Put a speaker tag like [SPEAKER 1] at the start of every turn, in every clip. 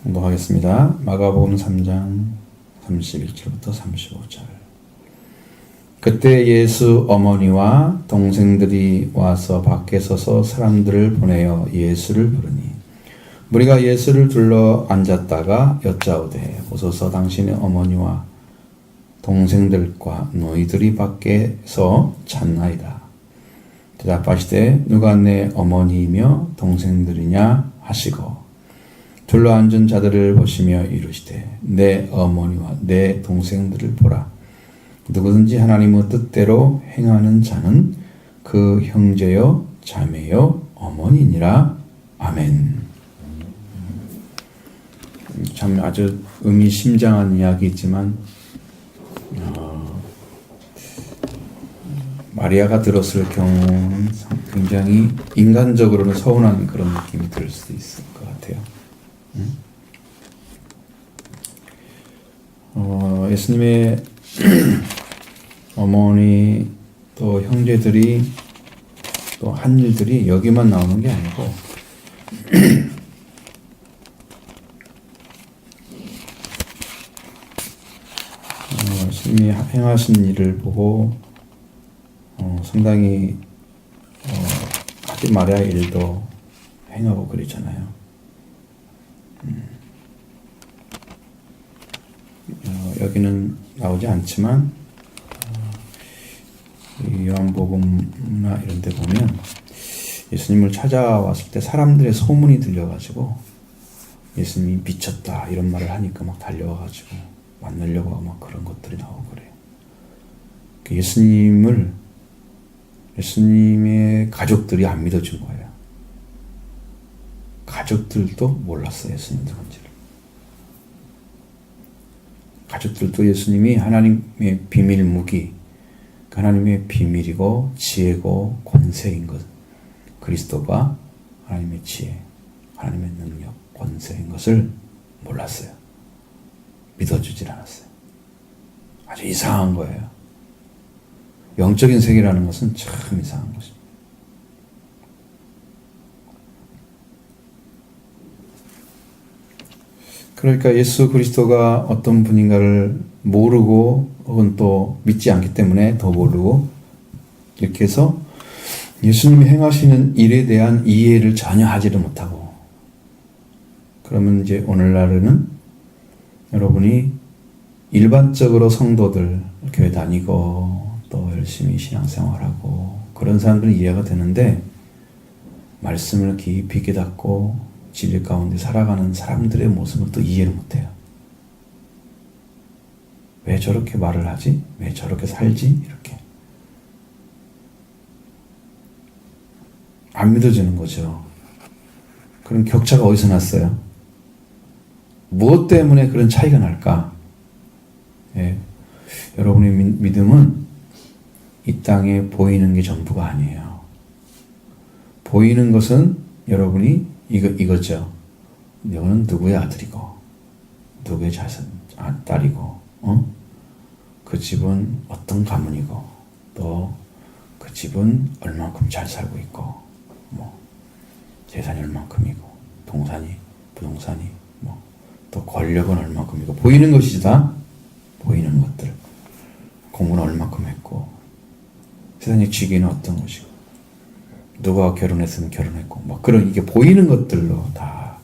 [SPEAKER 1] 공부하겠습니다. 마가복음 3장 31절부터 35절. 그때 예수 어머니와 동생들이 와서 밖에 서서 사람들을 보내어 예수를 부르니 무리가 예수를 둘러 앉았다가 여짜오되 보소서 당신의 어머니와 동생들과 너희들이 밖에서 찾나이다. 대답하시되 누가 내 어머니이며 동생들이냐 하시고 둘러 앉은 자들을 보시며 이르시되 내 어머니와 내 동생들을 보라. 누구든지 하나님의 뜻대로 행하는 자는 그 형제요 자매요 어머니니라. 아멘. 참 아주 의미심장한 이야기이지만 마리아가 들었을 경우는 굉장히 인간적으로는 서운한 그런 느낌이 들 수도 있을 것 같아요. 예수님의 어머니 또 형제들이 또 한 일들이 여기만 나오는 게 아니고 예수님이 행하신 일을 보고 상당히 하지 말아야 할 일도 행하고 그러잖아요. 여기는 나오지 않지만 요한복음이나 이런 데 보면 예수님을 찾아왔을 때 사람들의 소문이 들려가지고 예수님이 미쳤다 이런 말을 하니까 막 달려와가지고 만나려고 하고 막 그런 것들이 나오고 그래요. 예수님의 가족들이 안 믿어준 거예요. 가족들도 몰랐어요, 예수님 누군지를. 가족들도 예수님이 하나님의 비밀 무기, 하나님의 비밀이고 지혜고 권세인 것, 그리스도가 하나님의 지혜, 하나님의 능력, 권세인 것을 몰랐어요. 믿어주질 않았어요. 아주 이상한 거예요. 영적인 세계라는 것은 참 이상한 것입니다. 그러니까 예수 그리스도가 어떤 분인가를 모르고 혹은 또 믿지 않기 때문에 더 모르고 이렇게 해서 예수님이 행하시는 일에 대한 이해를 전혀 하지를 못하고 그러면 이제 오늘날에는 여러분이 일반적으로 성도들 교회 다니고 또 열심히 신앙생활하고 그런 사람들은 이해가 되는데 말씀을 깊이 깨닫고 진리 가운데 살아가는 사람들의 모습을 또 이해를 못해요. 왜 저렇게 말을 하지? 왜 저렇게 살지? 이렇게 안 믿어지는 거죠. 그런 격차가 어디서 났어요? 무엇 때문에 그런 차이가 날까? 예. 여러분의 믿음은 이 땅에 보이는 게 전부가 아니에요. 보이는 것은 여러분이 이거죠. 너는 누구의 아들이고, 누구의 딸이고, 그 집은 어떤 가문이고, 또 그 집은 얼만큼 잘 살고 있고, 재산이 얼만큼이고, 부동산이, 또 권력은 얼만큼이고, 보이는 것이지 다 보이는 것들. 공부는 얼만큼 했고, 세상의 직위는 어떤 것이고, 누가 결혼했으면 결혼했고, 그런 이게 보이는 것들로 다,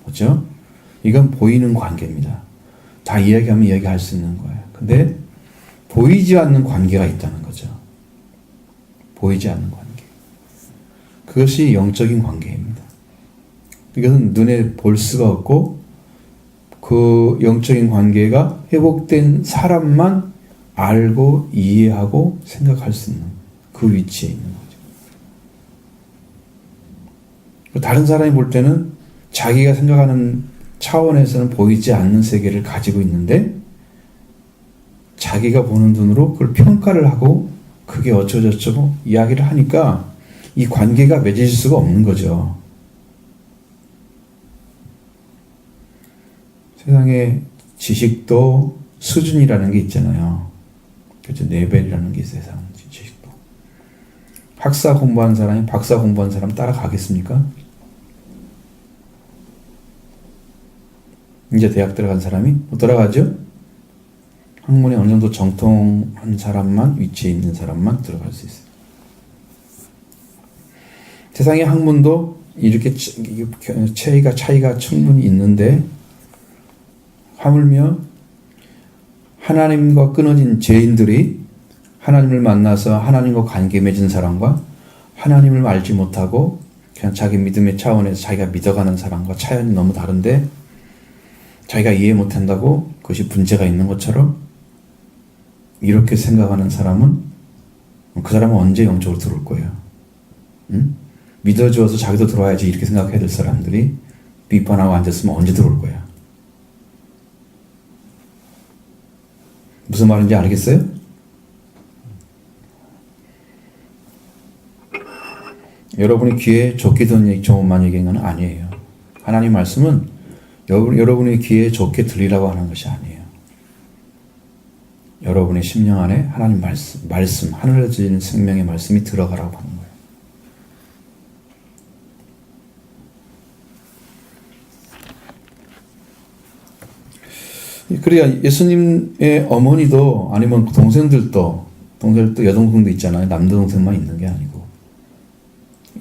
[SPEAKER 1] 뭐죠? 이건 보이는 관계입니다. 다 이야기하면 이야기할 수 있는 거예요. 근데 보이지 않는 관계가 있다는 거죠. 보이지 않는 관계. 그것이 영적인 관계입니다. 이것은 눈에 볼 수가 없고, 그 영적인 관계가 회복된 사람만 알고 이해하고 생각할 수 있는 그 위치에 있는 거죠. 다른 사람이 볼 때는 자기가 생각하는 차원에서는 보이지 않는 세계를 가지고 있는데 자기가 보는 눈으로 그걸 평가를 하고 그게 어쩌고저쩌고 이야기를 하니까 이 관계가 맺어질 수가 없는 거죠. 세상에 지식도 수준이라는 게 있잖아요. 그렇죠? 레벨이라는 게 있어요. 세상 지식도. 학사 공부한 사람이 박사 공부한 사람 따라가겠습니까? 이제 대학 들어간 사람이 못 들어가죠? 학문에 어느 정도 정통한 사람만, 위치에 있는 사람만 들어갈 수 있어요. 세상의 학문도 이렇게 차이가 충분히 있는데, 하물며 하나님과 끊어진 죄인들이 하나님을 만나서 하나님과 관계 맺은 사람과 하나님을 알지 못하고 그냥 자기 믿음의 차원에서 자기가 믿어가는 사람과 차원이 너무 다른데, 자기가 이해 못한다고 그것이 문제가 있는 것처럼 이렇게 생각하는 사람은, 그 사람은 언제 영적으로 들어올 거예요? 응? 믿어주어서 자기도 들어와야지 이렇게 생각해야 될 사람들이 비판하고 앉았으면 언제 들어올 거야? 무슨 말인지 알겠어요? 여러분이 귀에 좋게 듣는 좋은만 얘기한 건 아니에요. 하나님 말씀은 여러분의 귀에 좋게 들리라고 하는 것이 아니에요. 여러분의 심령 안에 하나님 말씀, 하늘에서 주시는 생명의 말씀이 들어가라고 하는 거예요. 그래야 예수님의 어머니도 아니면 동생들도 여동생도 있잖아요. 남동생만 있는 게 아니고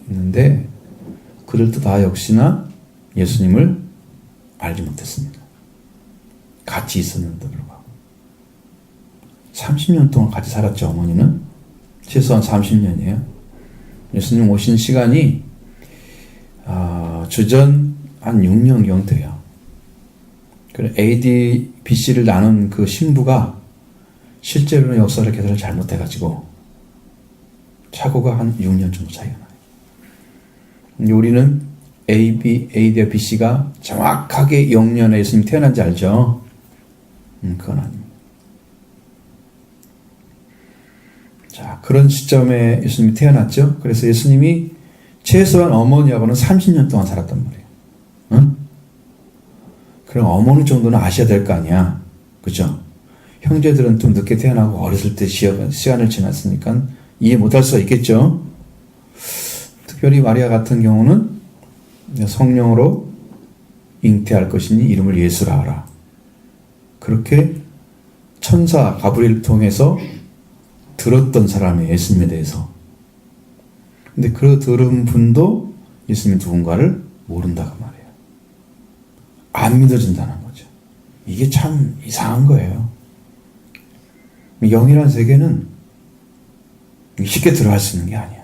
[SPEAKER 1] 있는데, 그들도 다 역시나 예수님을 알지 못했습니다. 같이 있었는데도 불구하고 30년 동안 같이 살았죠. 어머니는 최소한 30년이에요. 예수님 오신 시간이 주전 한 6년경 돼요. AD, BC를 나눈 그 신부가 실제로는 역사를 계산을 잘못해가지고 차고가 한 6년 정도 차이가 나요. 우리는 AD와 BC가 정확하게 0년에 예수님 태어난지 알죠? 그건 아닙니다. 자, 그런 시점에 예수님이 태어났죠? 그래서 예수님이 최소한 어머니하고는 30년 동안 살았단 말이에요. 응? 그럼 어머니 정도는 아셔야 될 거 아니야. 그죠? 형제들은 좀 늦게 태어나고 어렸을 때 시간을 지났으니까 이해 못할 수가 있겠죠? 특별히 마리아 같은 경우는 성령으로 잉태할 것이니 이름을 예수라 하라. 그렇게 천사 가브리엘을 통해서 들었던 사람이에요. 예수님에 대해서. 근데 그 들은 분도 예수님 누군가를 모른다고 말이에요. 안 믿어진다는 거죠. 이게 참 이상한 거예요. 영이란 세계는 쉽게 들어갈 수 있는 게 아니야.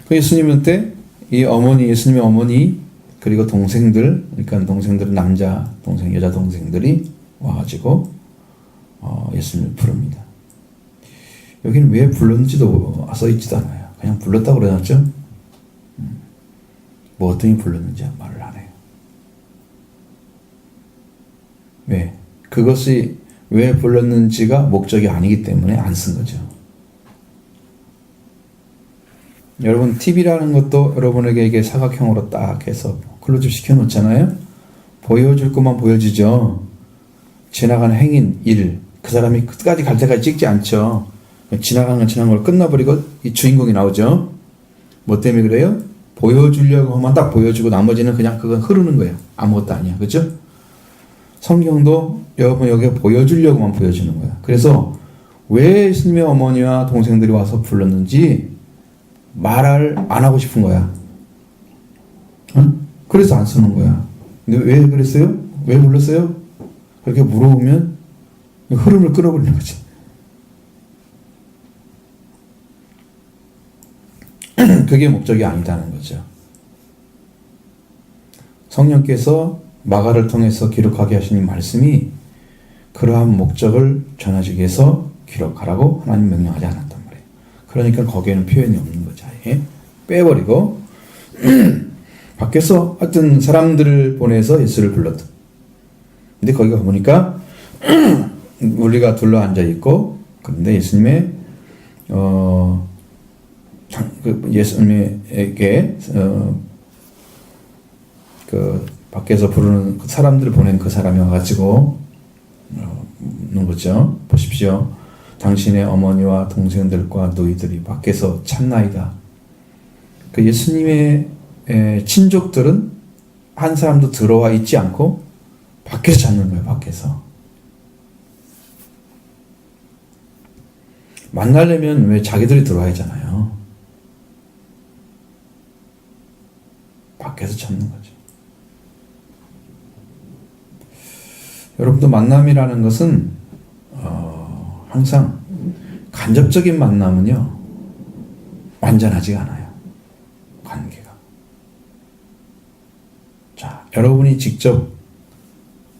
[SPEAKER 1] 예수님한테 이 어머니, 예수님의 어머니, 그리고 동생들, 그러니까 동생들은 남자 동생, 여자 동생들이 와가지고 예수님을 부릅니다. 여기는 왜 불렀는지도 써있지도 않아요. 그냥 불렀다고 그래놨죠. 뭐 어떤 이 불렀는지 말을 안 해요. 왜? 그것이 왜 불렀는지가 목적이 아니기 때문에 안 쓴 거죠. 여러분, TV라는 것도 여러분에게 이게 사각형으로 딱 해서 클로즈업 시켜놓잖아요. 보여줄 것만 보여주죠. 지나가는 행인, 일, 그 사람이 끝까지 갈 때까지 찍지 않죠. 지나가는 건 지나간 걸 끝나버리고 이 주인공이 나오죠. 뭐 때문에 그래요? 보여주려고 하면 딱 보여주고 나머지는 그냥 그건 흐르는 거예요. 아무것도 아니야. 그죠? 성경도 여러분 여기에 보여주려고만 보여주는 거야. 그래서 왜 예수님의 어머니와 동생들이 와서 불렀는지 말을 안 하고 싶은 거야. 응? 그래서 안 쓰는 거야. 근데 왜 그랬어요? 왜 불렀어요? 그렇게 물어보면 흐름을 끊어버리는 거지. 그게 목적이 아니다는 거죠. 성령께서 마가를 통해서 기록하게 하시는 말씀이 그러한 목적을 전하기 위해서 기록하라고 하나님 명령하지 않았단 말이에요. 그러니까 거기에는 표현이 없는 거죠. 아예 빼버리고 밖에서 어떤 사람들을 보내서 예수를 불렀다. 근데 거기가 보니까 우리가 둘러앉아 있고, 그런데 예수님의 예수님에게 그 밖에서 부르는 사람들을 보낸 그 사람이 와가지고 는 거죠. 보십시오. 당신의 어머니와 동생들과 너희들이 밖에서 찾나이다. 그 예수님의 친족들은 한 사람도 들어와 있지 않고 밖에서 찾는 거예요. 밖에서. 만나려면 왜 자기들이 들어와야잖아요. 밖에서 찾는 거죠. 여러분도 만남이라는 것은 항상 간접적인 만남은요 완전하지가 않아요. 관계가. 자, 여러분이 직접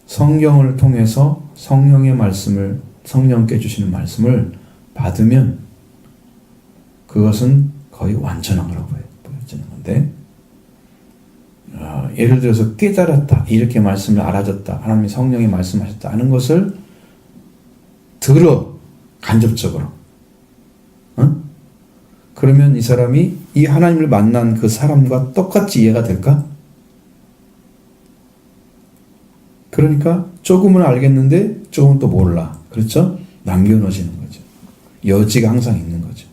[SPEAKER 1] 성경을 통해서 성령의 말씀을, 성령께 주시는 말씀을 받으면 그것은 거의 완전한 거라고 보여지는 건데, 예를 들어서 깨달았다, 이렇게 말씀을 알아졌다, 하나님의 성령이 말씀하셨다 하는 것을 들어, 간접적으로. 그러면 이 사람이 이 하나님을 만난 그 사람과 똑같이 이해가 될까? 그러니까 조금은 알겠는데 조금은 또 몰라. 그렇죠? 남겨놓으시는 거죠. 여지가 항상 있는 거죠.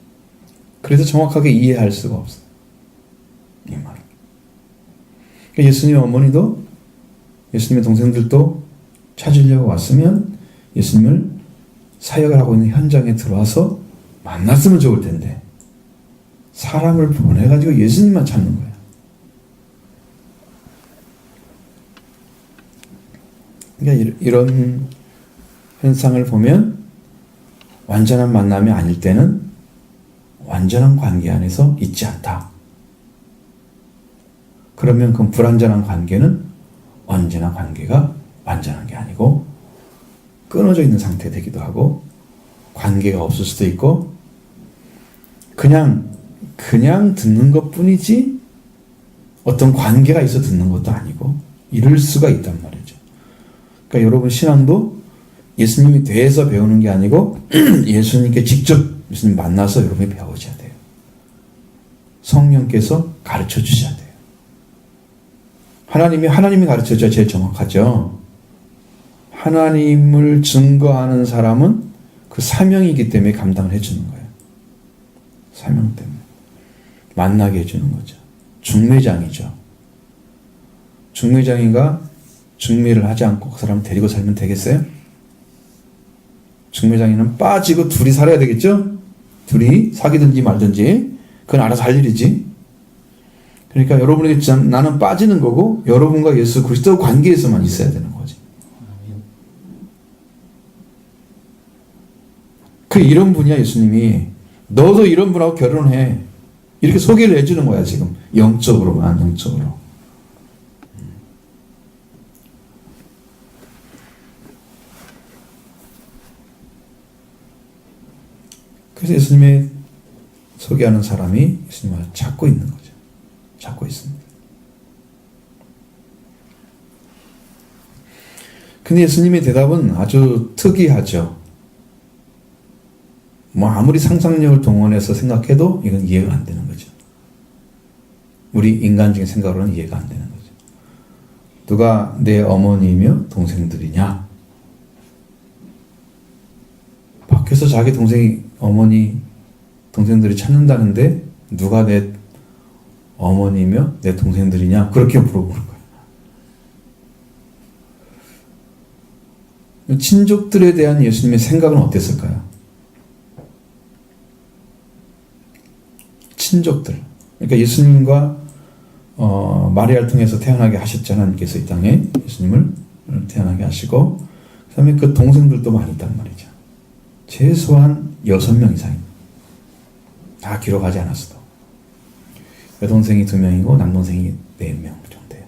[SPEAKER 1] 그래서 정확하게 이해할 수가 없어요. 이 말. 예수님의 어머니도 예수님의 동생들도 찾으려고 왔으면 예수님을 사역을 하고 있는 현장에 들어와서 만났으면 좋을 텐데 사람을 보내가지고 예수님만 찾는 거예요. 그러니까 이런 현상을 보면 완전한 만남이 아닐 때는 완전한 관계 안에서 있지 않다. 그러면 그 불완전한 관계는 언제나 관계가 완전한 게 아니고 끊어져 있는 상태 되기도 하고 관계가 없을 수도 있고 그냥 듣는 것 뿐이지 어떤 관계가 있어 듣는 것도 아니고 이럴 수가 있단 말이죠. 그러니까 여러분 신앙도 예수님이 돼서 배우는 게 아니고 예수님께 직접 예수님 만나서 여러분이 배우셔야 돼요. 성령께서 가르쳐 주셔야 돼요. 하나님이 가르쳐줘야 제일 정확하죠. 하나님을 증거하는 사람은 그 사명이기 때문에 감당을 해주는 거예요. 사명 때문에. 만나게 해주는 거죠. 중매장이죠. 중매장이가 중매를 하지 않고 그 사람을 데리고 살면 되겠어요? 중매장이는 빠지고 둘이 살아야 되겠죠? 둘이 사귀든지 말든지 그건 알아서 할 일이지. 그러니까 여러분에게 나는 빠지는 거고 여러분과 예수 그리스도 관계에서만 있어야 되는 거지. 그 이런 분이야 예수님이. 너도 이런 분하고 결혼해. 이렇게 소개를 해주는 거야 지금. 영적으로만. 영적으로. 그래서 예수님의 소개하는 사람이 예수님을 찾고 있는 거죠. 찾고 있습니다. 근데 예수님의 대답은 아주 특이하죠. 아무리 상상력을 동원해서 생각해도 이건 이해가 안 되는 거죠. 우리 인간적인 생각으로는 이해가 안 되는 거죠. 누가 내 어머니이며 동생들이냐? 밖에서 자기 동생이 어머니 동생들이 찾는다는데 누가 내 어머니며 내 동생들이냐? 그렇게 물어보는 거예요. 친족들에 대한 예수님의 생각은 어땠을까요? 친족들. 그러니까 예수님과 마리아를 통해서 태어나게 하셨죠. 하나님께서 이 땅에 예수님을 태어나게 하시고 그 다음에 그 동생들도 많이 있단 말이죠. 최소한 6명 이상입니다. 다 기록하지 않았어도. 여동생이 2명이고 남동생이 4명 정도예요.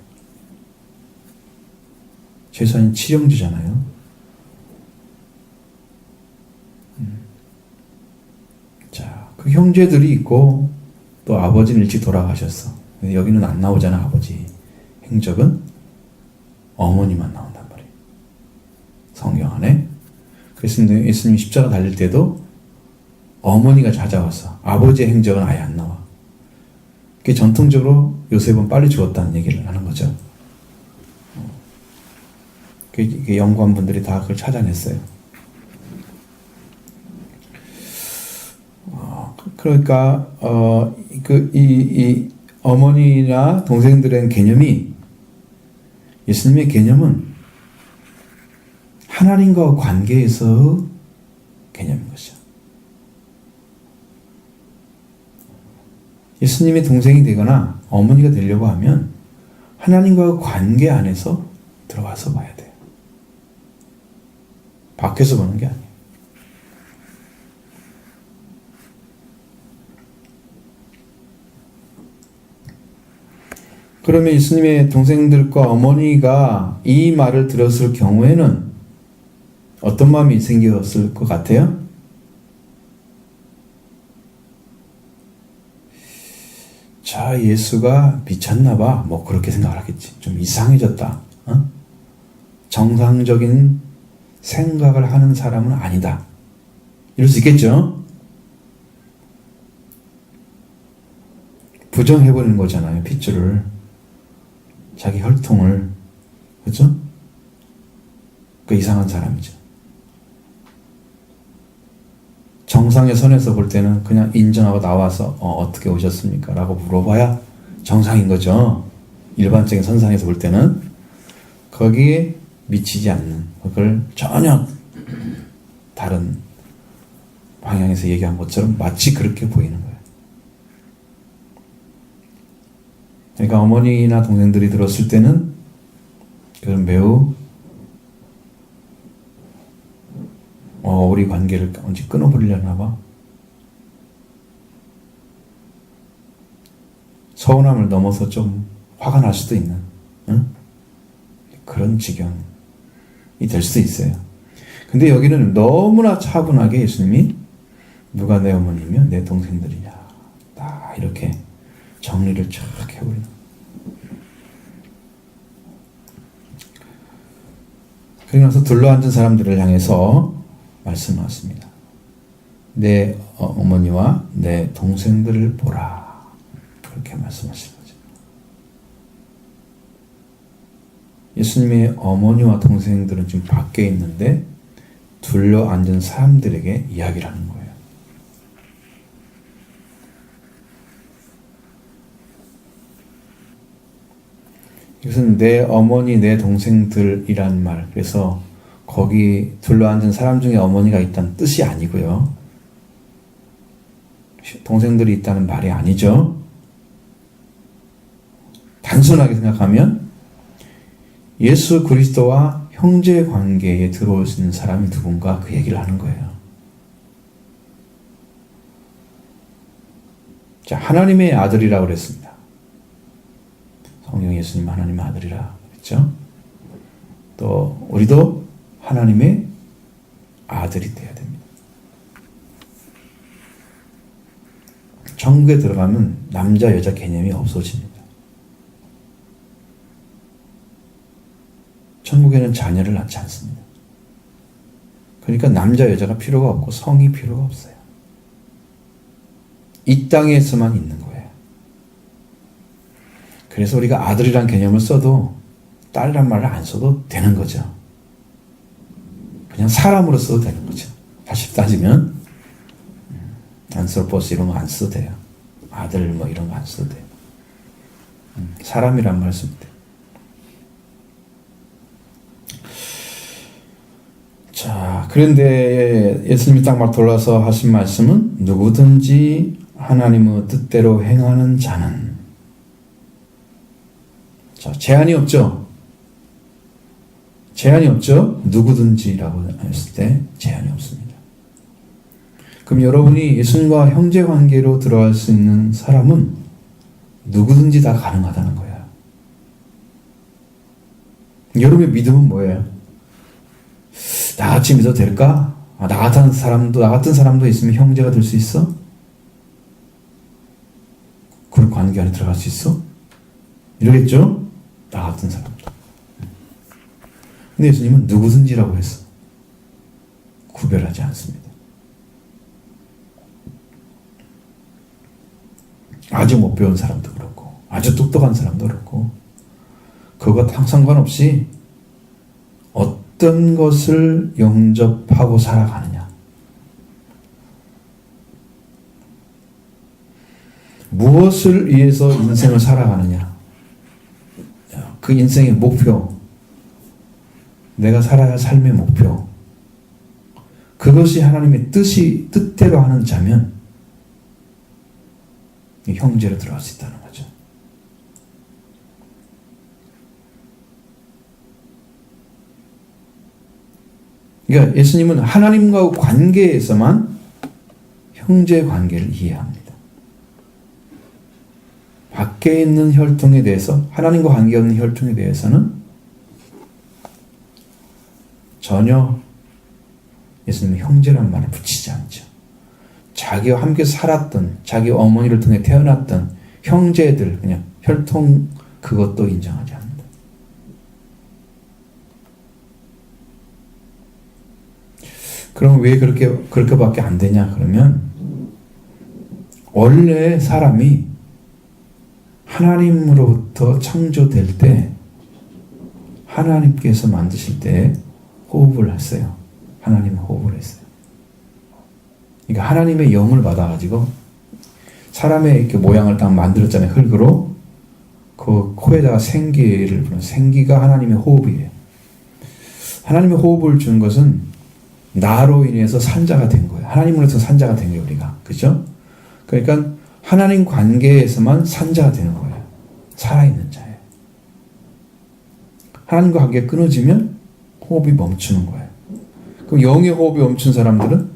[SPEAKER 1] 최소한 7형제잖아요. 자, 그 형제들이 있고 또 아버지는 일찍 돌아가셨어. 근데 여기는 안 나오잖아. 아버지 행적은 어머니만 나온단 말이에요. 성경 안에. 그래서 예수님이 십자가 달릴 때도 어머니가 찾아왔어. 아버지의 행적은 아예 안 나와. 그게 전통적으로 요셉은 빨리 죽었다는 얘기를 하는 거죠. 그 연구원분들이 다 그걸 찾아냈어요. 그러니까 어머니나 동생들의 개념이, 예수님의 개념은 하나님과 관계에서 개념인 것이죠. 예수님의 동생이 되거나 어머니가 되려고 하면 하나님과 관계 안에서 들어가서 봐야 돼요. 밖에서 보는 게 아니에요. 그러면 예수님의 동생들과 어머니가 이 말을 들었을 경우에는 어떤 마음이 생겼을 것 같아요? 자, 예수가 미쳤나 봐. 뭐 그렇게 생각을 하겠지. 좀 이상해졌다. 정상적인 생각을 하는 사람은 아니다. 이럴 수 있겠죠? 부정해버리는 거잖아요. 핏줄을. 자기 혈통을. 그렇죠? 그 이상한 사람이죠. 정상의 선에서 볼 때는 그냥 인정하고 나와서 어떻게 오셨습니까? 라고 물어봐야 정상인 거죠. 일반적인 선상에서 볼 때는. 거기에 미치지 않는, 그걸 전혀 다른 방향에서 얘기한 것처럼 마치 그렇게 보이는 거예요. 그러니까 어머니나 동생들이 들었을 때는 그건 매우 우리 관계를 언제 끊어버리려나 봐. 서운함을 넘어서 좀 화가 날 수도 있는 그런 지경이 될 수도 있어요. 근데 여기는 너무나 차분하게 예수님이 누가 내 어머니며 내 동생들이냐 다 이렇게 정리를 쫙 해버리는. 그러고 나서 둘러앉은 사람들을 향해서 말씀하십니다. 내 어머니와 내 동생들을 보라. 그렇게 말씀하신 거죠. 예수님의 어머니와 동생들은 지금 밖에 있는데 둘러앉은 사람들에게 이야기를 하는 거예요. 이것은 내 어머니, 내 동생들이란 말. 그래서 거기 둘러앉은 사람 중에 어머니가 있다는 뜻이 아니고요. 동생들이 있다는 말이 아니죠. 단순하게 생각하면 예수 그리스도와 형제 관계에 들어올 수 있는 사람이 누군가 그 얘기를 하는 거예요. 자, 하나님의 아들이라고 그랬습니다. 성령 예수님 하나님의 아들이라 그랬죠. 또 우리도 하나님의 아들이 되어야 됩니다. 천국에 들어가면 남자 여자 개념이 없어집니다. 천국에는 자녀를 낳지 않습니다. 그러니까 남자 여자가 필요가 없고 성이 필요가 없어요. 이 땅에서만 있는 거예요. 그래서 우리가 아들이란 개념을 써도 딸이란 말을 안 써도 되는 거죠. 그냥 사람으로 써도 되는 거죠. 사실 따지면 안솔포스 이런 거 안 써도 돼요. 아들 뭐 이런 거 안 써도 돼요. 사람이란 말 쓰면 돼요. 자, 그런데 예수님이 딱 막 돌아서 하신 말씀은 누구든지 하나님의 뜻대로 행하는 자는, 자, 제한이 없죠. 제한이 없죠. 누구든지라고 했을 때 제한이 없습니다. 그럼 여러분이 예수님과 형제 관계로 들어갈 수 있는 사람은 누구든지 다 가능하다는 거예요. 여러분의 믿음은 뭐예요? 나같이 믿어도 될까? 나 같은 사람도 있으면 형제가 될 수 있어? 그런 관계 안에 들어갈 수 있어? 이러겠죠? 나 같은 사람도. 근데 예수님은 누구든지라고 했어. 구별하지 않습니다. 아주 못 배운 사람도 그렇고, 아주 똑똑한 사람도 그렇고, 그것 상관없이 어떤 것을 영접하고 살아가느냐. 무엇을 위해서 인생을 살아가느냐? 그 인생의 목표, 내가 살아야 할 삶의 목표, 그것이 하나님의 뜻대로 하는 자면 형제로 들어갈 수 있다는 거죠. 그러니까 예수님은 하나님과 관계에서만 형제 관계를 이해합니다. 밖에 있는 혈통에 대해서, 하나님과 관계없는 혈통에 대해서는 전혀 예수님은 형제라는 말을 붙이지 않죠. 자기와 함께 살았던, 자기 어머니를 통해 태어났던 형제들, 그냥 혈통, 그것도 인정하지 않는다. 그럼 왜 그렇게밖에 안 되냐? 그러면 원래 사람이 하나님으로부터 창조될 때, 하나님께서 만드실 때 호흡을 했어요. 하나님 호흡을 했어요. 그러니까 하나님의 영을 받아가지고 사람의 이렇게 모양을 딱 만들었잖아요. 흙으로. 그 코에다가 생기를 부는, 생기가 하나님의 호흡이에요. 하나님의 호흡을 준 것은 나로 인해서 산자가 된 거예요. 하나님으로서 산자가 된 거예요, 우리가. 그죠? 그러니까 하나님 관계에서만 산자가 되는 거예요. 살아있는 자예요. 하나님과 관계가 끊어지면 호흡이 멈추는 거예요. 그럼 영의 호흡이 멈춘 사람들은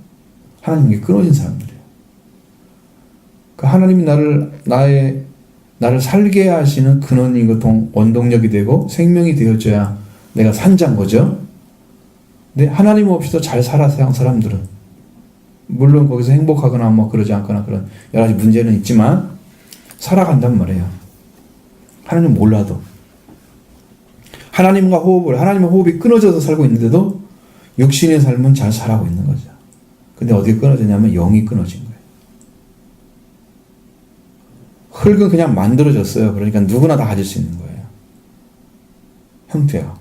[SPEAKER 1] 하나님께 끊어진 사람들이에요. 그 하나님이 나를 살게 하시는 근원이고 원동력이 되고 생명이 되어줘야 내가 산자인 거죠. 근데 하나님 없이도 잘 살아, 세상 사람들은. 물론 거기서 행복하거나 뭐 그러지 않거나 그런 여러 가지 문제는 있지만 살아간단 말이에요. 하나님 몰라도. 하나님과 하나님의 호흡이 끊어져서 살고 있는데도 육신의 삶은 잘 살아가고 있는 거죠. 근데 어디에 끊어졌냐면 영이 끊어진 거예요. 흙은 그냥 만들어졌어요. 그러니까 누구나 다 가질 수 있는 거예요. 형태가.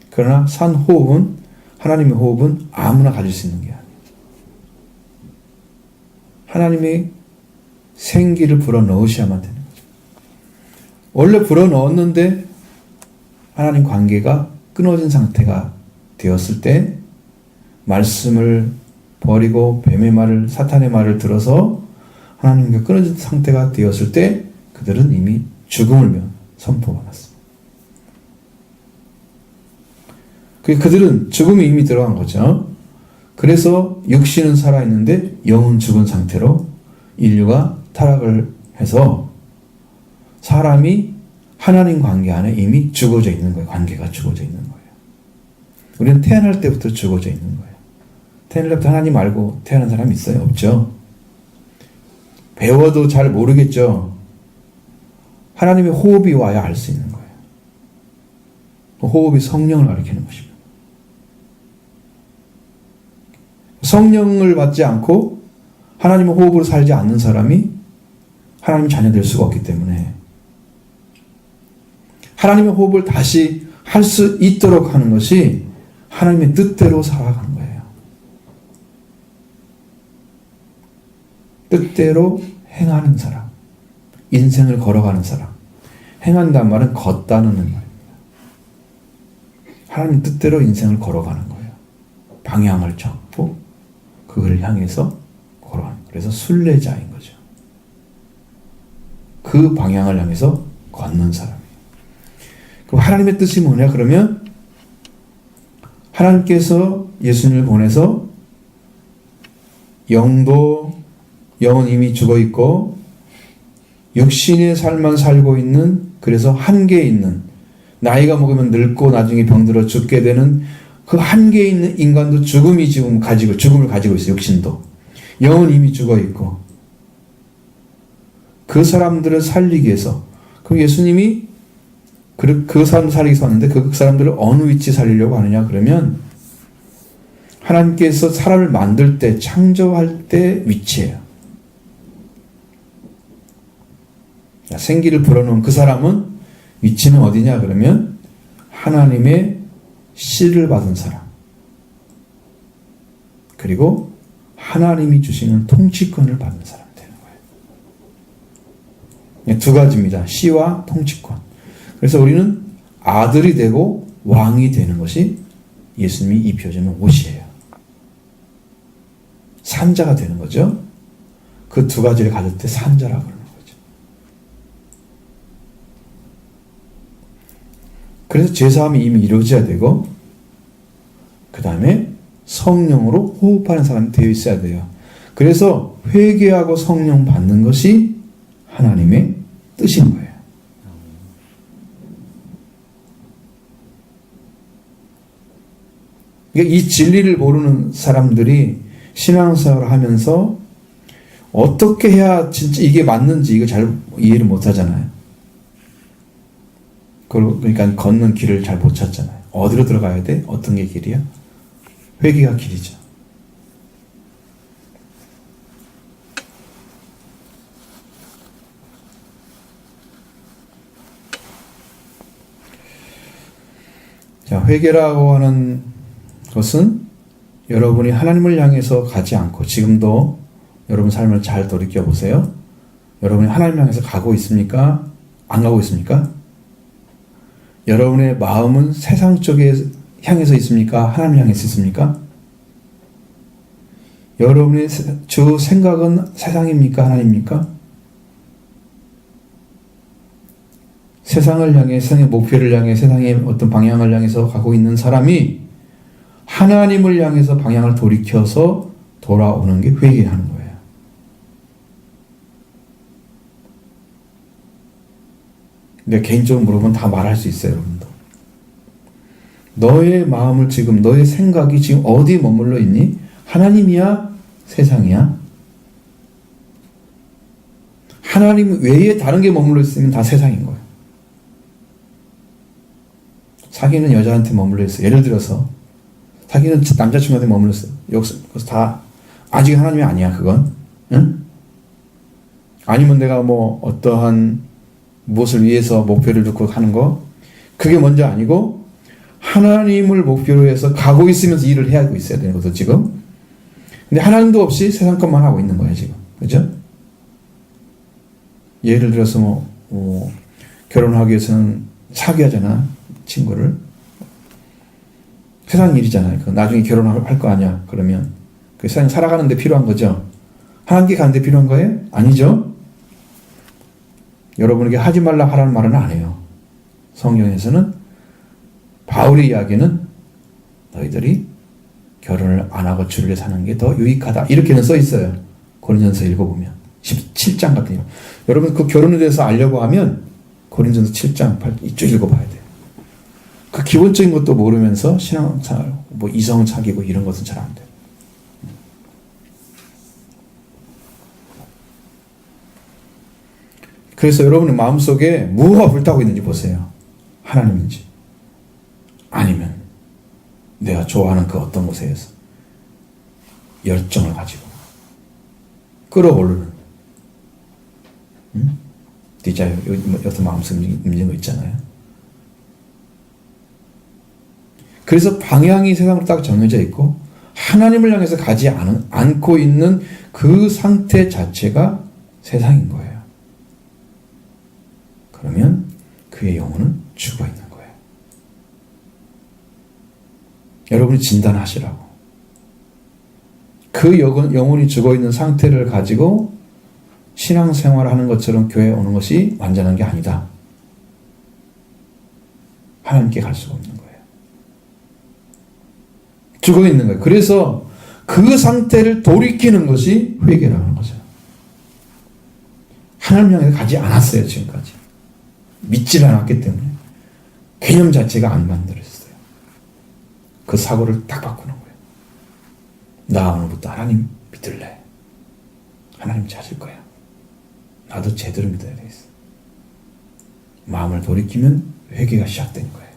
[SPEAKER 1] 그러나 산 호흡은, 하나님의 호흡은 아무나 가질 수 있는 게 아니에요. 하나님이 생기를 불어넣으셔야만 되는 거죠. 원래 불어넣었는데 하나님 관계가 끊어진 상태가 되었을 때 말씀을 버리고 뱀의 말을, 사탄의 말을 들어서 하나님과 끊어진 상태가 되었을 때 그들은 이미 죽음을 선포받았습니다. 그들은 죽음이 이미 들어간 거죠. 그래서 육신은 살아있는데 영은 죽은 상태로 인류가 타락을 해서 사람이 하나님 관계 안에 이미 죽어져 있는 거예요. 관계가 죽어져 있는 거예요. 우리는 태어날 때부터 죽어져 있는 거예요. 태어날 때부터 하나님 알고 태어난 사람이 있어요? 없죠. 배워도 잘 모르겠죠. 하나님의 호흡이 와야 알 수 있는 거예요. 호흡이 성령을 가리키는 것입니다. 성령을 받지 않고 하나님의 호흡으로 살지 않는 사람이 하나님 자녀 될 수가 없기 때문에 하나님의 호흡을 다시 할 수 있도록 하는 것이 하나님의 뜻대로 살아가는 거예요. 뜻대로 행하는 사람, 인생을 걸어가는 사람. 행한다는 말은 걷다는 말입니다. 하나님 뜻대로 인생을 걸어가는 거예요. 방향을 잡고 그걸 향해서 걸어가는 거예요. 그래서 순례자인 거죠. 그 방향을 향해서 걷는 사람이에요. 그럼 하나님의 뜻이 뭐냐? 그러면 하나님께서 예수님을 보내서 영은 이미 죽어 있고 육신의 삶만 살고 있는, 그래서 한계에 있는, 나이가 먹으면 늙고 나중에 병들어 죽게 되는 그 한계에 있는 인간도 죽음을 가지고 있어요. 육신도. 영은 이미 죽어 있고 그 사람들을 살리기 위해서, 그럼 예수님이 그 사람 살리기 위해서 왔는데 그 사람들을 어느 위치에 살리려고 하느냐? 그러면 하나님께서 사람을 만들 때, 창조할 때 위치예요. 생기를 불어넣은 그 사람은 위치는 어디냐? 그러면 하나님의 씨를 받은 사람, 그리고 하나님이 주시는 통치권을 받는 사람이 되는 거예요. 두 가지입니다. 씨와 통치권. 그래서 우리는 아들이 되고 왕이 되는 것이 예수님이 입혀주는 옷이에요. 산자가 되는 거죠. 그 두 가지를 가질 때 산자라고 그러는 거죠. 그래서 죄사함이 이미 이루어져야 되고 그 다음에 성령으로 호흡하는 사람이 되어 있어야 돼요. 그래서 회개하고 성령 받는 것이 하나님의 뜻인 거예요. 그러니까 이 진리를 모르는 사람들이 신앙생활을 하면서 어떻게 해야 진짜 이게 맞는지 이거 잘 이해를 못 하잖아요. 그러니까 걷는 길을 잘 못 찾잖아요. 어디로 들어가야 돼? 어떤 게 길이야? 회개가 길이죠. 자, 회개라고 하는 것은 여러분이 하나님을 향해서 가지 않고 지금도 여러분 삶을 잘 돌이켜 보세요. 여러분이 하나님을 향해서 가고 있습니까? 안 가고 있습니까? 여러분의 마음은 세상 쪽에 향해서 있습니까? 하나님을 향해서 있습니까? 여러분의 주 생각은 세상입니까? 하나님입니까? 세상을 향해, 세상의 목표를 향해, 세상의 어떤 방향을 향해서 가고 있는 사람이 하나님을 향해서 방향을 돌이켜서 돌아오는 게 회개하는 거예요. 근데 개인적으로 물어보면 다 말할 수 있어요, 여러분도. 너의 마음을 지금, 너의 생각이 지금 어디 머물러 있니? 하나님이야? 세상이야? 하나님 외에 다른 게 머물러 있으면 다 세상인 거예요. 사귀는 여자한테 머물러 있어요. 예를 들어서 사귀는 남자친구한테 머물러 있어요. 여기서 다 아직 하나님이 아니야, 그건. 응? 아니면 내가 뭐 어떠한 무엇을 위해서 목표를 두고 하는 거, 그게 먼저 아니고 하나님을 목표로 해서 가고 있으면서 일을 해야 하고 있어야 되는 거죠, 지금. 근데 하나님도 없이 세상 것만 하고 있는 거예요, 지금. 그죠? 예를 들어서 결혼하기 위해서는 사귀어야잖아, 친구를. 세상 일이잖아요. 그 나중에 결혼할 거 아니야. 그러면 그 세상 살아가는 데 필요한 거죠. 하나님께 가는 데 필요한 거예요? 아니죠. 여러분에게 하지 말라 하라는 말은 안 해요. 성경에서는 바울의 이야기는 너희들이 결혼을 안 하고 주를 사는 게 더 유익하다. 이렇게는 써 있어요. 고린전서 읽어보면 17장 같은 거. 여러분 그 결혼에 대해서 알려고 하면 고린전서 7장 8 이쪽 읽어봐야 돼요. 그 기본적인 것도 모르면서 신앙생활, 뭐 이성 사귀고 이런 것은 잘 안 돼요. 그래서 여러분의 마음속에 무엇가 불타고 있는지 보세요. 하나님인지 아니면 내가 좋아하는 그 어떤 것에서 열정을 가지고 끌어오르는 디자이어, 어떤 마음속에 있는 거 있잖아요. 그래서 방향이 세상으로 딱 정해져 있고 하나님을 향해서 가지 않고 있는 그 상태 자체가 세상인 거예요. 그러면 그의 영혼은 죽어 있는 거예요. 여러분이 진단하시라고. 그 영혼이 죽어 있는 상태를 가지고 신앙생활을 하는 것처럼 교회에 오는 것이 완전한 게 아니다. 하나님께 갈 수가 없는 거예요. 죽어 있는 거예요. 그래서 그 상태를 돌이키는 것이 회개라고 하는 거죠. 하나님 향해 가지 않았어요, 지금까지. 믿질 않았기 때문에. 개념 자체가 안 만들어졌어요. 그 사고를 딱 바꾸는 거예요. 나 오늘부터 하나님 믿을래. 하나님 찾을 거야. 나도 제대로 믿어야 되겠어. 마음을 돌이키면 회개가 시작된 거예요.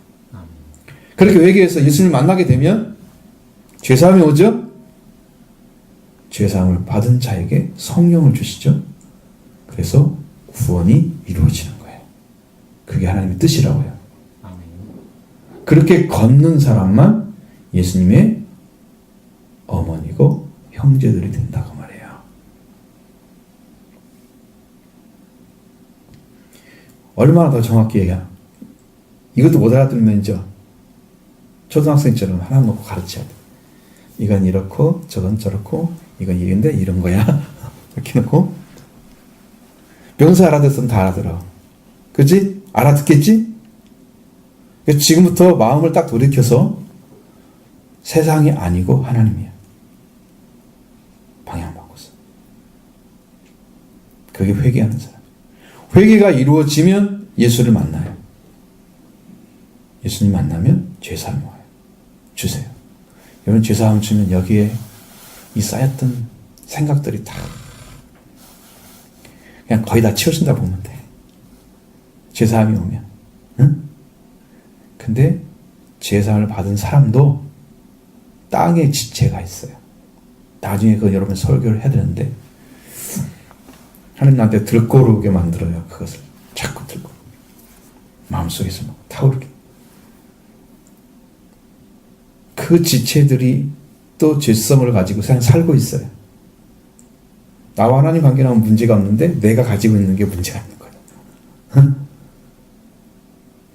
[SPEAKER 1] 그렇게 회개해서 예수님을 만나게 되면 죄사함이 오죠? 죄사함을 받은 자에게 성령을 주시죠? 그래서 구원이 이루어지는 거예요. 그게 하나님의 뜻이라고요. 그렇게 걷는 사람만 예수님의 어머니고 형제들이 된다고 말해요. 얼마나 더 정확히 얘기하나. 이것도 못 알아듣으면 이제 초등학생처럼 하나 놓고 가르쳐야 돼. 이건 이렇고 저건 저렇고 이건 이런데 이런 거야. 이렇게 놓고 명사 알아듣으면 다 알아들어. 그치? 알아듣겠지? 지금부터 마음을 딱 돌이켜서 세상이 아니고 하나님이야. 방향 바꿨어. 그게 회개하는 사람. 회개가 이루어지면 예수를 만나요. 예수님 만나면 죄사함 와요. 주세요. 여러분 죄사함 주면 여기에 이 쌓였던 생각들이 다 그냥 거의 다 치워진다 보면 돼. 죄사함이 오면. 응? 근데 죄사함을 받은 사람도 땅에 지체가 있어요. 나중에 그건 여러분 설교를 해야 되는데 하나님 나한테 들고르게 만들어요. 그것을 자꾸 들고 마음속에서 막 타오르게. 그 지체들이 또 죄성을 가지고 그냥 살고 있어요. 나와 하나님 관계는 문제가 없는데 내가 가지고 있는 게 문제가 있는 거예요.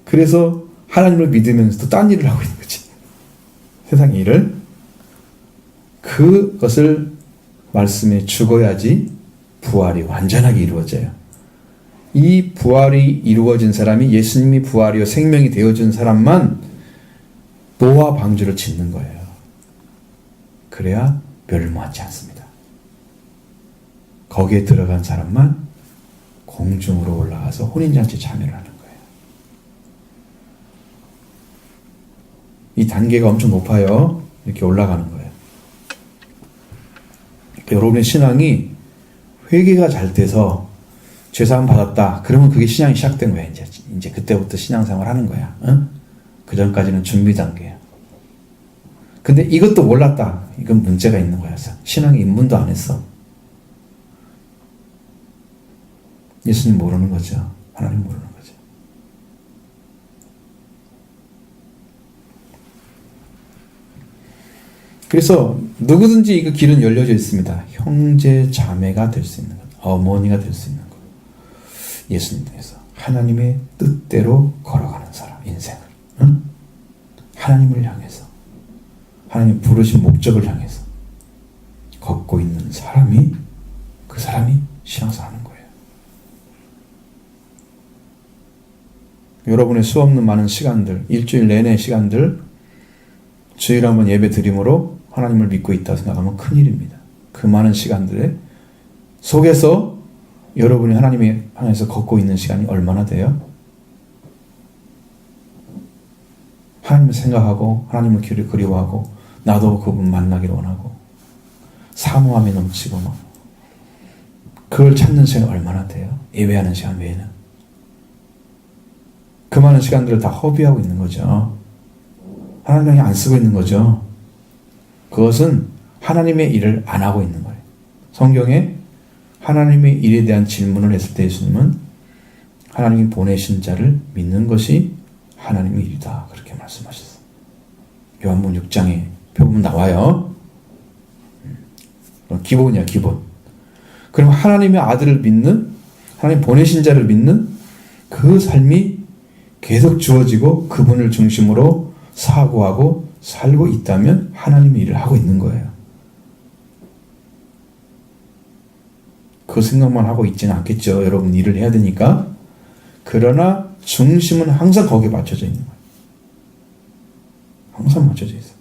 [SPEAKER 1] 그래서 하나님을 믿으면서 또 딴 일을 하고 있는 거지. 세상 일을. 그것을 말씀에 죽어야지 부활이 완전하게 이루어져요. 이 부활이 이루어진 사람이 예수님이 부활이요 생명이 되어준 사람만 노아 방주를 짓는 거예요. 그래야 멸망하지 않습니다. 거기에 들어간 사람만 공중으로 올라가서 혼인잔치에 참여를 하는 거예요. 이 단계가 엄청 높아요. 이렇게 올라가는 거예요. 여러분의 신앙이 회개가 잘 돼서 죄사함 받았다. 그러면 그게 신앙이 시작된 거야. 이제 그때부터 신앙생활 하는 거야. 응? 그 전까지는 준비 단계야. 근데 이것도 몰랐다. 이건 문제가 있는 거야. 신앙에 입문도 안 했어. 예수님 모르는 거죠. 하나님 모르는 거죠. 그래서 누구든지 그 길은 열려져 있습니다. 형제 자매가 될 수 있는 것, 어머니가 될 수 있는 것. 예수님 통해서 하나님의 뜻대로 걸어가는 사람, 인생을. 응? 하나님을 향해서, 하나님 부르신 목적을 향해서 걷고 있는 사람이, 그 사람이 신앙생활 하는 거예요. 여러분의 수없는 많은 시간들, 일주일 내내 시간들, 주일 한번 예배 드림으로 하나님을 믿고 있다고 생각하면 큰일입니다. 그 많은 시간들의 속에서 여러분이 하나님의 안에서 걷고 있는 시간이 얼마나 돼요? 하나님을 생각하고 하나님을 그리워하고 나도 그분 만나기를 원하고 사모함이 넘치고 막 그걸 찾는 시간이 얼마나 돼요? 예배하는 시간 외에는. 그 많은 시간들을 다 허비하고 있는 거죠. 하나님이 안 쓰고 있는 거죠. 그것은 하나님의 일을 안 하고 있는 거예요. 성경에 하나님의 일에 대한 질문을 했을 때 예수님은 하나님이 보내신 자를 믿는 것이 하나님의 일이다. 그렇게 말씀하셨어요. 요한복음 6장에 표본 나와요. 기본이야, 기본. 그럼 하나님의 아들을 믿는, 하나님 보내신 자를 믿는 그 삶이 계속 주어지고 그분을 중심으로 사고하고 살고 있다면 하나님의 일을 하고 있는 거예요. 그 생각만 하고 있지는 않겠죠. 여러분 일을 해야 되니까. 그러나 중심은 항상 거기에 맞춰져 있는 거예요. 항상 맞춰져 있어요.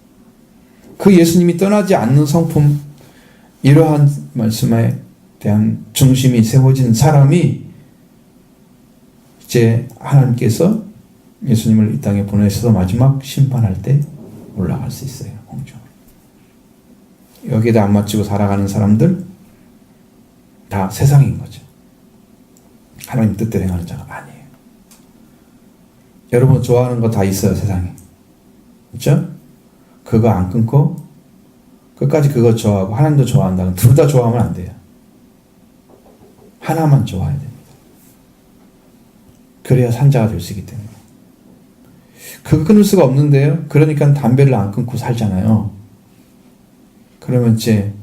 [SPEAKER 1] 그 예수님이 떠나지 않는 성품, 이러한 말씀에 대한 중심이 세워진 사람이 이제 하나님께서 예수님을 이 땅에 보내셔서 마지막 심판할 때 올라갈 수 있어요. 공중으로. 여기에다 안 맞추고 살아가는 사람들 다 세상인 거죠. 하나님 뜻대로 행하는 자가 아니에요. 여러분 좋아하는 거 다 있어요. 세상에. 그렇죠? 그거 안 끊고 끝까지 그거 좋아하고 하나님도 좋아한다면 둘 다 좋아하면 안 돼요. 하나만 좋아해야 됩니다. 그래야 산자가 될 수 있기 때문에. 그거 끊을 수가 없는데요. 그러니까 담배를 안 끊고 살잖아요. 그러면 이제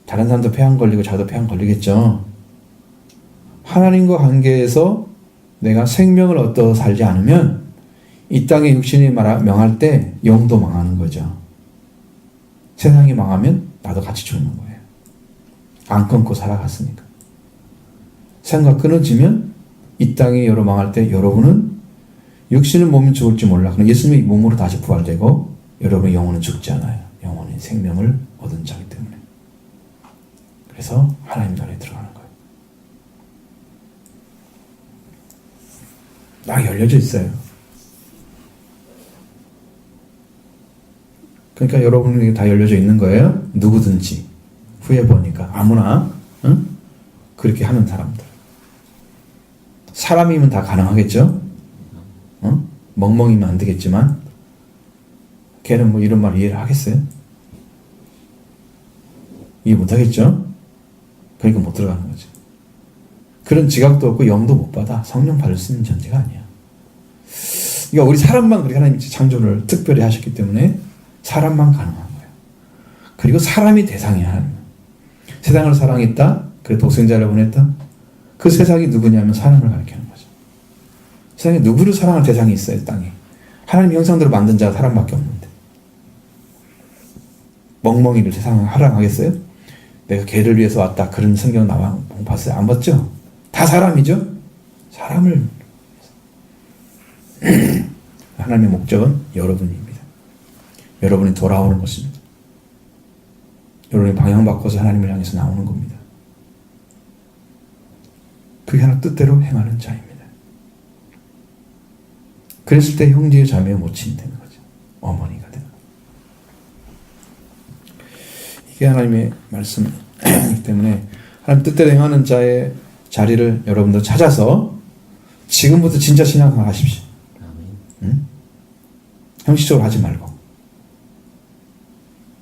[SPEAKER 1] 다른 사람도 폐암 걸리고 자도 폐암 걸리겠죠. 하나님과 관계에서 내가 생명을 얻어 살지 않으면 이 땅에 육신이 명할 때 영도 망하는 거죠. 세상이 망하면 나도 같이 죽는 거예요. 안 끊고 살아갔으니까. 생각 끊어지면 이 땅이 여러 망할 때 여러분은 육신은 몸이 죽을지 몰라. 그럼 예수님이 몸으로 다시 부활되고 여러분의 영혼은 죽지 않아요. 영혼이 생명을 얻은 자기 때문에. 그래서 하나님 나라에 들어가는 거예요. 딱 열려져 있어요. 그러니까 여러분에게 다 열려져 있는 거예요. 누구든지 후에 보니까 아무나 그렇게 하는 사람들. 사람이면 다 가능하겠죠. 멍멍이면 안 되겠지만 걔는 뭐 이런 말 이해를 하겠어요? 이해 못 하겠죠? 그러니까 못 들어가는 거죠. 그런 지각도 없고 영도 못 받아. 성령 받을 수 있는 존재가 아니야. 그러니까 우리 사람만 그렇게 하나님이 창조를 특별히 하셨기 때문에 사람만 가능한 거예요. 그리고 사람이 대상이야. 하나님. 세상을 사랑했다. 그래 독생자를 보냈다. 그 세상이 누구냐면 사람을 가리키는 거죠. 세상에 누구를 사랑할 대상이 있어요. 땅에. 하나님 형상대로 만든 자가 사람밖에 없는데. 멍멍이를 세상을 하랑하겠어요? 내가 걔를 위해서 왔다. 그런 성경 나와 봤어요? 안 봤죠? 다 사람이죠? 사람을 하나님의 목적은 여러분입니다. 여러분이 돌아오는 것입니다. 여러분이 방향 바꿔서 하나님을 향해서 나오는 겁니다. 그게 하나 뜻대로 행하는 자입니다. 그랬을 때 형제의 자매의 모친이 되는 거죠. 어머니가 되는 거죠. 이게 하나님의 말씀이기 때문에 하나님 뜻대로 행하는 자의 자리를 여러분들 찾아서 지금부터 진짜 신앙생활 하십시오. 응? 형식적으로 하지 말고.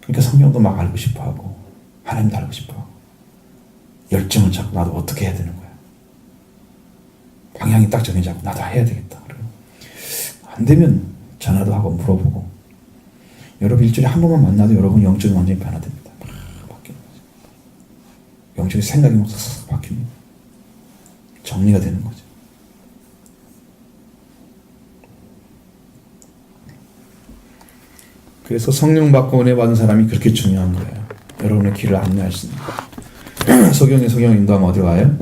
[SPEAKER 1] 그러니까 성경도 막 알고 싶어하고 하나님도 알고 싶어하고 열정을 잡고 나도 어떻게 해야 되는 거야. 방향이 딱 정해져서 나도 해야 되겠다. 안 되면 전화도 하고 물어보고. 여러분 일주일에 한 번만 만나도 여러분 영적이 완전히 변화됩니다. 막 바뀌는 거죠. 영적인 생각이 막 싹 바뀝니다. 정리가 되는 거죠. 그래서 성령 받고 은혜 받은 사람이 그렇게 중요한 거예요. 여러분의 길을 안내할 수 있는 거예요. 성령 인도하면 어디로 가요?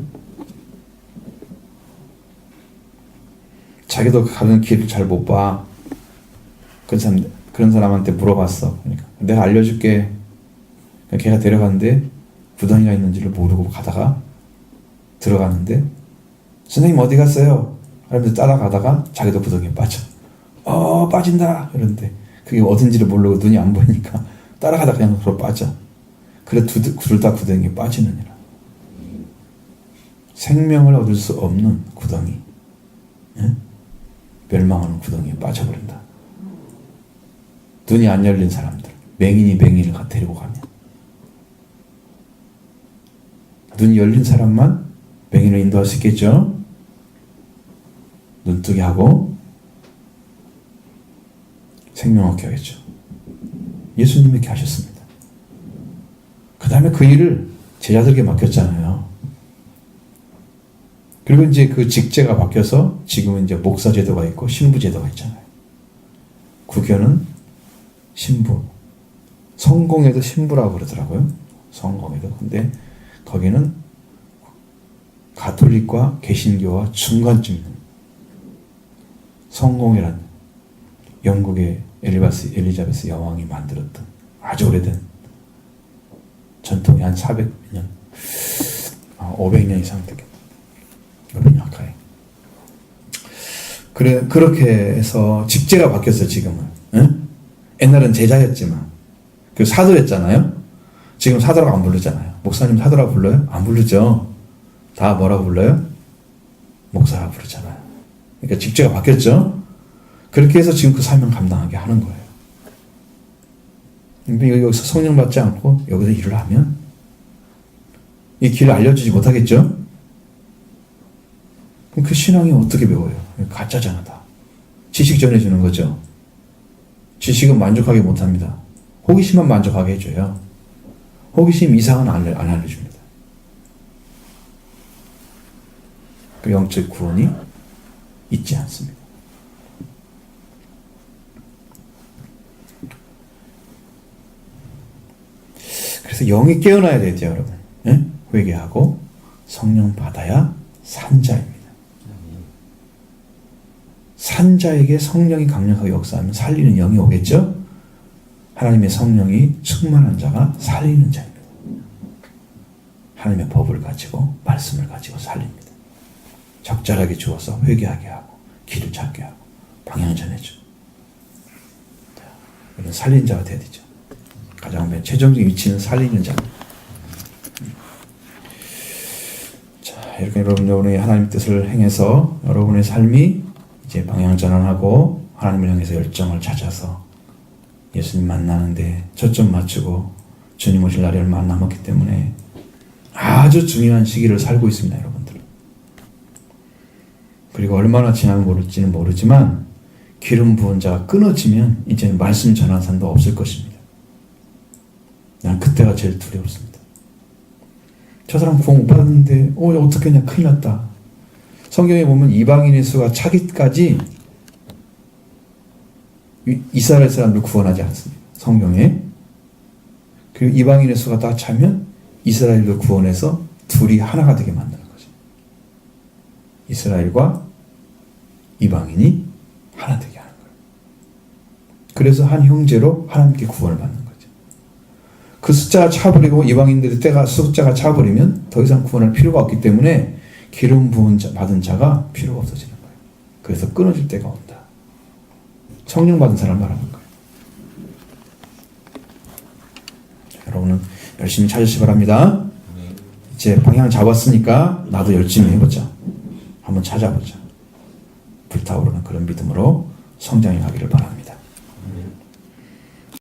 [SPEAKER 1] 자기도 가는 길을 잘 못 봐. 그런 사람한테 물어봤어. 그러니까 내가 알려줄게. 걔가 데려가는데 구덩이가 있는지를 모르고 가다가 들어가는데 선생님 어디 갔어요? 하면서 따라가다가 자기도 구덩이에 빠져. 빠진다. 이러는데 그게 어딘지를 모르고 눈이 안 보이니까 따라가다가 그냥 그로 빠져. 그래 둘 다 구덩이에 빠지느니라. 생명을 얻을 수 없는 구덩이. 예? 멸망하는 구덩이에 빠져버린다. 눈이 안 열린 사람들, 맹인을 데리고 가면 눈이 열린 사람만 맹인을 인도할 수 있겠죠? 눈뜨게 하고 생명 얻게 하겠죠. 예수님이 이렇게 하셨습니다. 그 다음에 그 일을 제자들에게 맡겼잖아요. 그리고 이제 그 직제가 바뀌어서 지금은 이제 목사 제도가 있고 신부 제도가 있잖아요. 구교는 신부, 성공회도 신부라고 그러더라고요. 성공회도. 근데 거기는 가톨릭과 개신교와 중간쯤 있는 성공회라는 영국의 엘리자베스 여왕이 만들었던 아주 오래된 전통이 한 400년, 500년 이상 되겠다. 여러분이 아까에. 그렇게 해서 직제가 바뀌었어요, 지금은. 응? 옛날엔 제자였지만. 그 사도였잖아요? 지금 사도라고 안 부르잖아요. 목사님 사도라고 불러요? 안 부르죠. 다 뭐라고 불러요? 목사라고 부르잖아요. 그러니까 직제가 바뀌었죠? 그렇게 해서 지금 그 사명 감당하게 하는 거예요. 근데 여기서 성령 받지 않고 여기서 일을 하면 이 길을 알려주지 못하겠죠? 그럼 그 신앙이 어떻게 배워요? 가짜잖아, 다. 지식 전해주는 거죠. 지식은 만족하게 못합니다. 호기심만 만족하게 해줘요. 호기심 이상은 안 알려줍니다. 그 영적 구원이 있지 않습니다. 그래서 영이 깨어나야 되죠, 여러분. 예? 회개하고 성령 받아야 산자입니다. 산자에게 성령이 강력하게 역사하면 살리는 영이 오겠죠? 하나님의 성령이 충만한 자가 살리는 자입니다. 하나님의 법을 가지고 말씀을 가지고 살립니다. 적절하게 주어서 회개하게 하고 길을 찾게 하고 방향 전해주고 이런 살리는 자가 돼야 되죠. 가장 최종적인 위치는 살리는 자. 자, 이렇게 여러분이 하나님의 뜻을 행해서 여러분의 삶이 이제 방향 전환하고 하나님을 향해서 열정을 찾아서 예수님 만나는데 초점 맞추고 주님 오실 날이 얼마 안 남았기 때문에 아주 중요한 시기를 살고 있습니다, 여러분들. 그리고 얼마나 지나면 모를지는 모르지만 기름 부은 자가 끊어지면 이제는 말씀 전하는 사람도 없을 것입니다. 난 그때가 제일 두려웠습니다. 저 사람 구원 못 받았는데 어떻게 하냐, 큰일 났다. 성경에 보면 이방인의 수가 차기까지 이스라엘 사람들 구원하지 않습니다. 성경에. 그리고 이방인의 수가 다 차면 이스라엘도 구원해서 둘이 하나가 되게 만드는 거죠. 이스라엘과 이방인이 하나 되게 하는 거예요. 그래서 한 형제로 하나님께 구원을 받는 거죠. 그 숫자가 차버리고 이방인들의 때가 숫자가 차버리면 더 이상 구원할 필요가 없기 때문에 기름 부은 자, 받은 자가 필요가 없어지는 거예요. 그래서 끊어질 때가 온다. 성령 받은 사람 말하는 거예요. 여러분은 열심히 찾으시기 바랍니다. 이제 방향 잡았으니까 나도 열심히 해보자. 한번 찾아보자. 불타오르는 그런 믿음으로 성장해 가기를 바랍니다.